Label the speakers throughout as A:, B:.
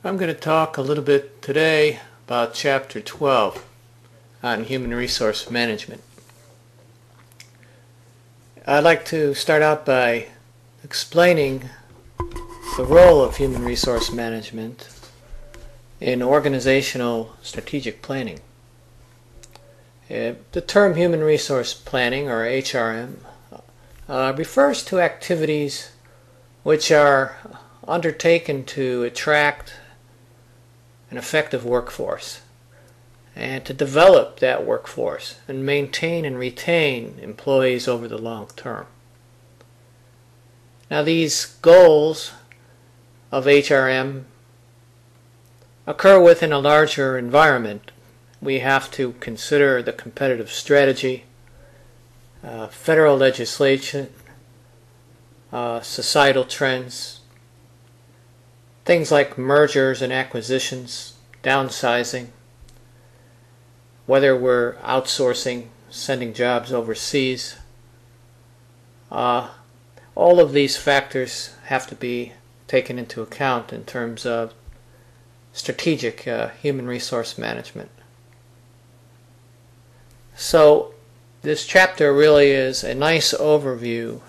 A: I'm going to talk a little bit today about Chapter 12 on Human Resource Management. I'd like to start out by explaining the role of human resource management in organizational strategic planning. The term human resource planning, or HRM, refers to activities which are undertaken to attract an effective workforce and to develop that workforce and maintain and retain employees over the long term. Now, these goals of HRM occur within a larger environment. We have to consider the competitive strategy, federal legislation, societal trends, things like mergers and acquisitions, downsizing, whether we're outsourcing, sending jobs overseas. All of these factors have to be taken into account in terms of strategic human resource management. So this chapter really is a nice overview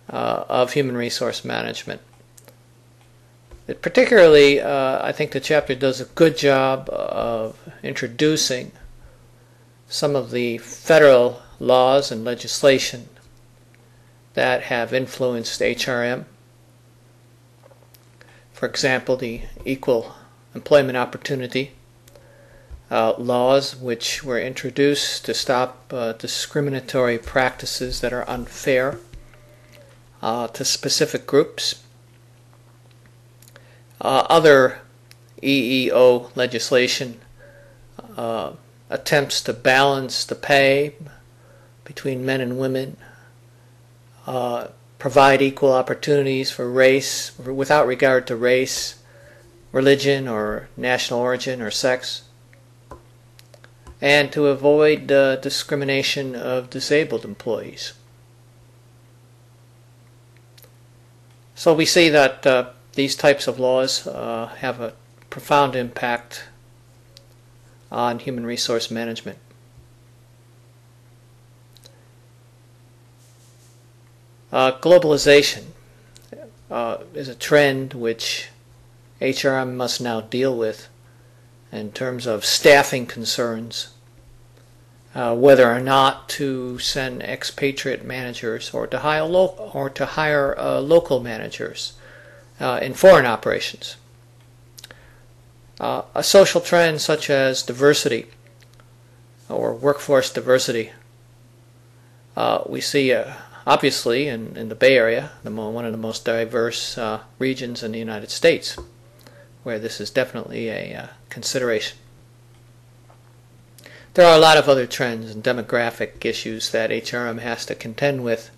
A: of human resource management. Particularly, I think the chapter does a good job of introducing some of the federal laws and legislation that have influenced HRM. For example, the Equal Employment Opportunity laws, which were introduced to stop discriminatory practices that are unfair to specific groups. Other EEO legislation attempts to balance the pay between men and women, provide equal opportunities for race without regard to race, religion, or national origin or sex, and to avoid discrimination of disabled employees. So we see that these types of laws have a profound impact on human resource management. Globalization is a trend which HRM must now deal with in terms of staffing concerns, whether or not to send expatriate managers or to hire local managers in foreign operations. A social trend such as diversity or workforce diversity, we see obviously in the Bay Area, one of the most diverse regions in the United States, where this is definitely a consideration. There are a lot of other trends and demographic issues that HRM has to contend with.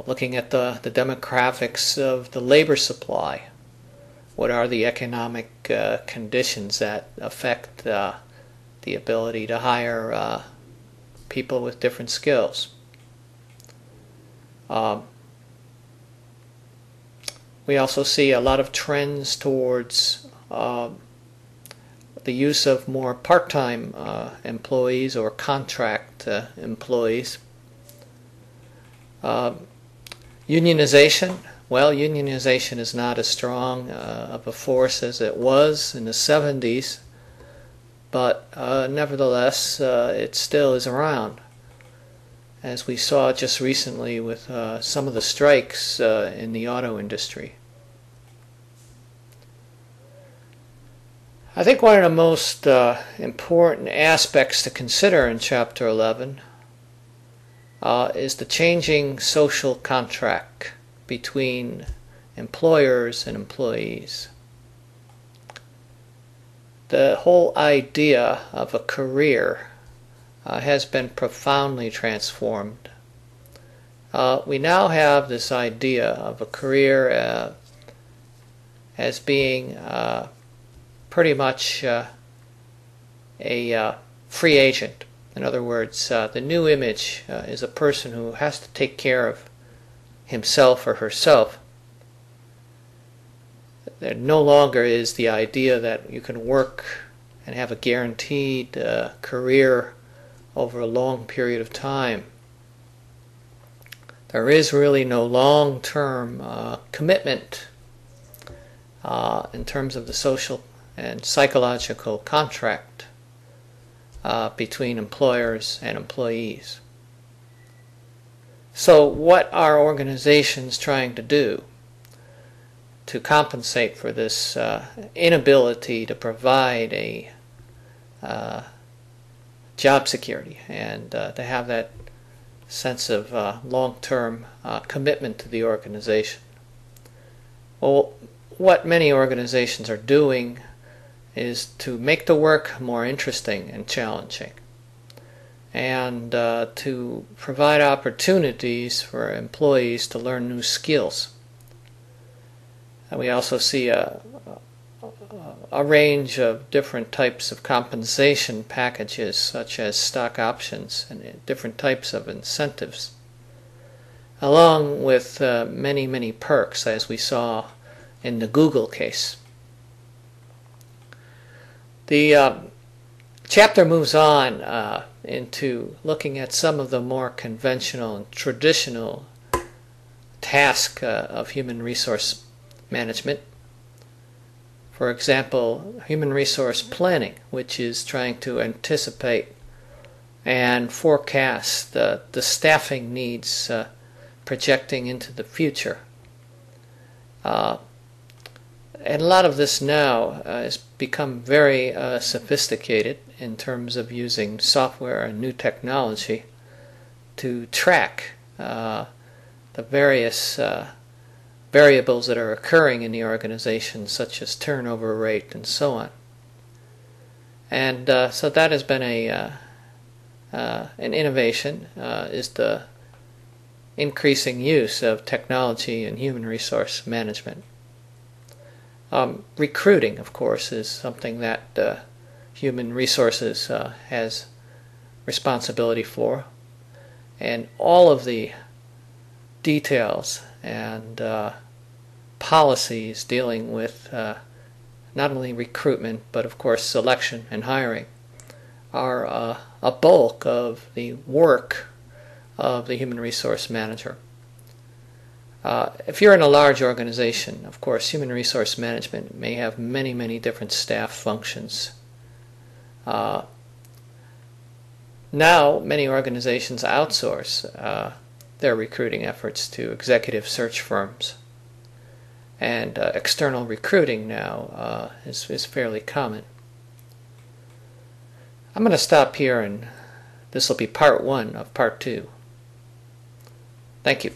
A: Looking at the demographics of the labor supply, what are the economic conditions that affect the ability to hire people with different skills? We also see a lot of trends towards the use of more part-time employees or contract employees. Unionization. Well, unionization is not as strong of a force as it was in the 70s, but nevertheless it still is around, as we saw just recently with some of the strikes in the auto industry. I think one of the most important aspects to consider in Chapter 11 is the changing social contract between employers and employees. The whole idea of a career has been profoundly transformed. We now have this idea of a career as being pretty much a free agent. In other words, the new image is a person who has to take care of himself or herself. there no longer is the idea that you can work and have a guaranteed career over a long period of time. There is really no long-term commitment in terms of the social and psychological contract between employers and employees. So what are organizations trying to do to compensate for this inability to provide a job security and to have that sense of long-term commitment to the organization? Well, what many organizations are doing is to make the work more interesting and challenging, and to provide opportunities for employees to learn new skills. And we also see a range of different types of compensation packages, such as stock options and different types of incentives, along with many perks, as we saw in the Google case. The chapter moves on into looking at some of the more conventional and traditional tasks of human resource management. For example, human resource planning, which is trying to anticipate and forecast the staffing needs projecting into the future. And a lot of this now has become very sophisticated in terms of using software and new technology to track the various variables that are occurring in the organization, such as turnover rate and so on. And so that has been an innovation, is the increasing use of technology in human resource management. Recruiting, of course, is something that human resources has responsibility for, and all of the details and policies dealing with not only recruitment but of course selection and hiring are a bulk of the work of the human resource manager. If you're in a large organization, of course, human resource management may have many different staff functions. Now, many organizations outsource their recruiting efforts to executive search firms, and external recruiting now is fairly common. I'm going to stop here, and this will be part 1 of part 2. Thank you.